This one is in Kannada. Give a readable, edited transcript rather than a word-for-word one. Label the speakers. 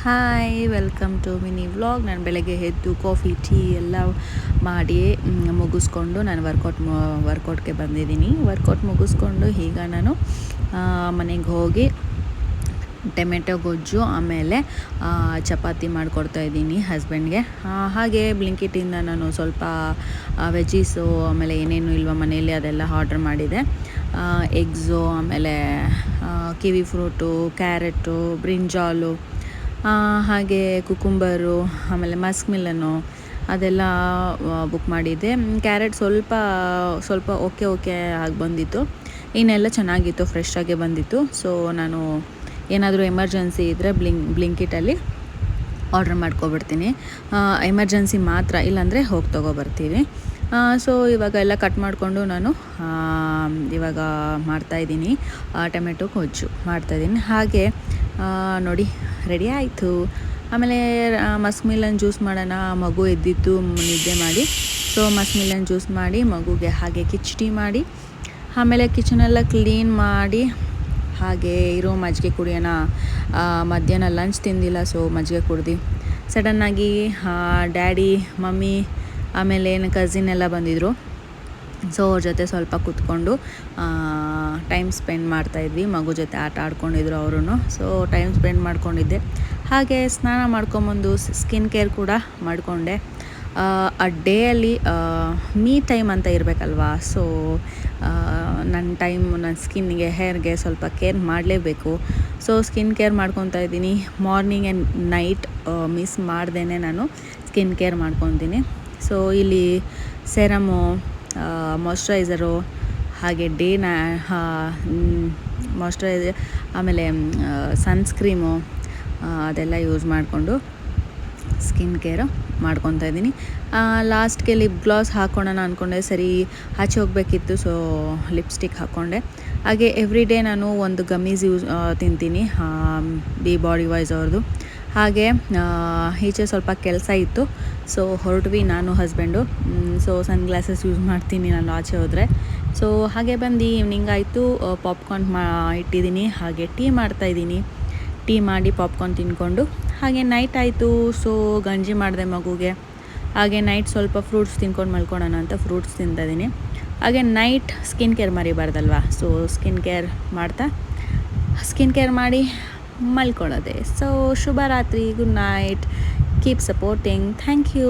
Speaker 1: Hi welcome to mini vlog. ನಾನು ಬೆಳಗ್ಗೆ ಎದ್ದು ಕಾಫಿ ಟೀ ಎಲ್ಲ ಮಾಡಿ ಮುಗಿಸ್ಕೊಂಡು ನಾನು ವರ್ಕೌಟ್ಗೆ ಬಂದಿದ್ದೀನಿ. ವರ್ಕೌಟ್ ಮುಗಿಸ್ಕೊಂಡು ಈಗ ನಾನು ಮನೆಗೆ ಹೋಗಿ ಟೊಮೆಟೊ ಗೊಜ್ಜು ಆಮೇಲೆ ಚಪಾತಿ ಮಾಡಿಕೊಡ್ತಾಯಿದ್ದೀನಿ ಹಸ್ಬೆಂಡ್ಗೆ. ಹಾಗೆ ಬ್ಲಿಂಕಿಟಿಂದ ನಾನು ಸ್ವಲ್ಪ ವೆಜ್ಜೀಸು ಆಮೇಲೆ ಏನೇನು ಇಲ್ವ ಮನೆಯಲ್ಲಿ ಅದೆಲ್ಲ ಆರ್ಡ್ರ್ ಮಾಡಿದೆ. ಎಗ್ಸು ಆಮೇಲೆ ಕಿವಿ ಫ್ರೂಟು, ಕ್ಯಾರೆಟು, ಬ್ರಿಂಜಾಲು, ಹಾಗೆ ಕುಕುಂಬರು, ಆಮೇಲೆ ಮಸ್ಕ್ ಮಿಲನ್ನು ಅದೆಲ್ಲ ಬುಕ್ ಮಾಡಿದ್ದೆ. ಕ್ಯಾರೆಟ್ ಸ್ವಲ್ಪ ಓಕೆ ಆಗಿ ಬಂದಿತ್ತು, ಇನ್ನೆಲ್ಲ ಚೆನ್ನಾಗಿತ್ತು, ಫ್ರೆಶ್ ಆಗಿ ಬಂದಿತ್ತು. ಸೊ ನಾನು ಏನಾದರೂ ಎಮರ್ಜೆನ್ಸಿ ಇದ್ದರೆ ಬ್ಲಿಂಕಿಟಲ್ಲಿ ಆರ್ಡ್ರ್ ಮಾಡ್ಕೊಬಿಡ್ತೀನಿ. ಎಮರ್ಜೆನ್ಸಿ ಮಾತ್ರ, ಇಲ್ಲಾಂದರೆ ಹೋಗಿ ತೊಗೊಬರ್ತೀನಿ. ಸೊ ಇವಾಗ ಎಲ್ಲ ಕಟ್ ಮಾಡಿಕೊಂಡು ನಾನು ಇವಾಗ ಮಾಡ್ತಾಯಿದ್ದೀನಿ, ಟೊಮೆಟೊ ಗೊಜ್ಜು ಮಾಡ್ತಾಯಿದ್ದೀನಿ. ಹಾಗೆ ನೋಡಿ ರೆಡಿ ಆಯಿತು. ಆಮೇಲೆ ಮಸ್ಕ್ ಮಿಲನ್ ಜ್ಯೂಸ್ ಮಾಡೋಣ, ಮಗು ಎದ್ದಿತ್ತು ನಿದ್ದೆ ಮಾಡಿ. ಸೊ ಮಸ್ಕ್ ಮಿಲನ್ ಜ್ಯೂಸ್ ಮಾಡಿ ಮಗುಗೆ ಹಾಗೆ ಕಿಚಡಿ ಮಾಡಿ, ಆಮೇಲೆ ಕಿಚನೆಲ್ಲ ಕ್ಲೀನ್ ಮಾಡಿ, ಹಾಗೆ ಇರೋ ಮಜ್ಜಿಗೆ ಕುಡಿಯೋಣ. ಮಧ್ಯಾಹ್ನ ಲಂಚ್ ತಿಂದಿಲ್ಲ, ಸೊ ಮಜ್ಜಿಗೆ ಕುಡ್ದು ಸಡನ್ನಾಗಿ ಡ್ಯಾಡಿ, ಮಮ್ಮಿ, ಆಮೇಲೆ ಕಸಿನ್ ಎಲ್ಲ ಬಂದಿದ್ದರು. ಸೊ ಅವ್ರ ಜೊತೆ ಸ್ವಲ್ಪ ಕೂತ್ಕೊಂಡು ಟೈಮ್ ಸ್ಪೆಂಡ್ ಮಾಡ್ತಾಯಿದ್ವಿ. ಮಗು ಜೊತೆ ಆಟ ಆಡ್ಕೊಂಡಿದ್ರು ಅವರು. ಸೊ ಟೈಮ್ ಸ್ಪೆಂಡ್ ಮಾಡ್ಕೊಂಡಿದ್ದೆ. ಹಾಗೆ ಸ್ನಾನ ಮಾಡ್ಕೊಂಬಂದು ಸ್ಕಿನ್ ಕೇರ್ ಕೂಡ ಮಾಡಿಕೊಂಡೆ. ಆ ಡೇಯಲ್ಲಿ ಮೀ ಟೈಮ್ ಅಂತ ಇರಬೇಕಲ್ವಾ. ಸೊ ನನ್ನ ಸ್ಕಿನ್ನಿಗೆ, ಹೇರ್ಗೆ ಸ್ವಲ್ಪ ಕೇರ್ ಮಾಡಲೇಬೇಕು. ಸೊ ಸ್ಕಿನ್ ಕೇರ್ ಮಾಡ್ಕೊತಾ ಇದ್ದೀನಿ. ಮಾರ್ನಿಂಗ್ ಆ್ಯಂಡ್ ನೈಟ್ ಮಿಸ್ ಮಾಡ್ದೇ ನಾನು ಸ್ಕಿನ್ ಕೇರ್ ಮಾಡ್ಕೊತೀನಿ. ಸೊ ಇಲ್ಲಿ ಸೆರಮು, ಮಾಯ್ಶ್ಚರೈಸರು, ಹಾಗೆ ಮಾಯ್ಶ್ಚರೈಸರ್, ಆಮೇಲೆ ಸನ್ಸ್ಕ್ರೀಮು ಅದೆಲ್ಲ ಯೂಸ್ ಮಾಡಿಕೊಂಡು ಸ್ಕಿನ್ ಕೇರು ಮಾಡ್ಕೊತಾ ಇದ್ದೀನಿ. ಲಾಸ್ಟ್ಗೆ ಲಿಪ್ ಗ್ಲಾಸ್ ಹಾಕ್ಕೊಳ್ಳೋಣ ಅಂದ್ಕೊಂಡೆ, ಸರಿ ಆಚೆ ಹೋಗಬೇಕಿತ್ತು, ಸೊ ಲಿಪ್ಸ್ಟಿಕ್ ಹಾಕ್ಕೊಂಡೆ. ಹಾಗೆ ಎವ್ರಿ ಡೇ ನಾನು ಒಂದು ಗಮ್ಮೀಸ್ ತಿಂತೀನಿ, ಬಾಡಿ ವಾಯ್ಸ್ ಅವ್ರದ್ದು. ಹಾಗೆ ಈಚೆ ಸ್ವಲ್ಪ ಕೆಲಸ ಇತ್ತು, ಸೊ ಹೊರಟ್ವಿ ನಾನು ಹಸ್ಬೆಂಡು. ಸೊ ಸನ್ಗ್ಲಾಸಸ್ ಯೂಸ್ ಮಾಡ್ತೀನಿ ನಾನು ಆಚೆ ಹೋದರೆ. ಸೊ ಹಾಗೆ ಬಂದು ಈವ್ನಿಂಗ್ ಆಯಿತು, ಪಾಪ್ಕಾರ್ನ್ ಇಟ್ಟಿದ್ದೀನಿ. ಹಾಗೆ ಟೀ ಮಾಡ್ತಾಯಿದ್ದೀನಿ. ಟೀ ಮಾಡಿ ಪಾಪ್ಕಾರ್ನ್ ತಿಂದ್ಕೊಂಡು ಹಾಗೆ ನೈಟ್ ಆಯಿತು. ಸೊ ಗಂಜಿ ಮಾಡಿದೆ ಮಗುಗೆ. ಹಾಗೆ ನೈಟ್ ಸ್ವಲ್ಪ ಫ್ರೂಟ್ಸ್ ತಿನ್ಕೊಂಡು ಮಲ್ಕೊಳ್ಳೋಣ ಅಂತ ಫ್ರೂಟ್ಸ್ ತಿಂತಾಯಿದ್ದೀನಿ. ಹಾಗೆ ನೈಟ್ ಸ್ಕಿನ್ ಕೇರ್ ಮರಿಬಾರ್ದಲ್ವ. ಸೊ ಸ್ಕಿನ್ ಕೇರ್ ಮಾಡಿ ಮಲ್ಕೊಳ್ಳೋದೆ. ಸೊ ಶುಭರಾತ್ರಿ, good night, keep supporting, thank you.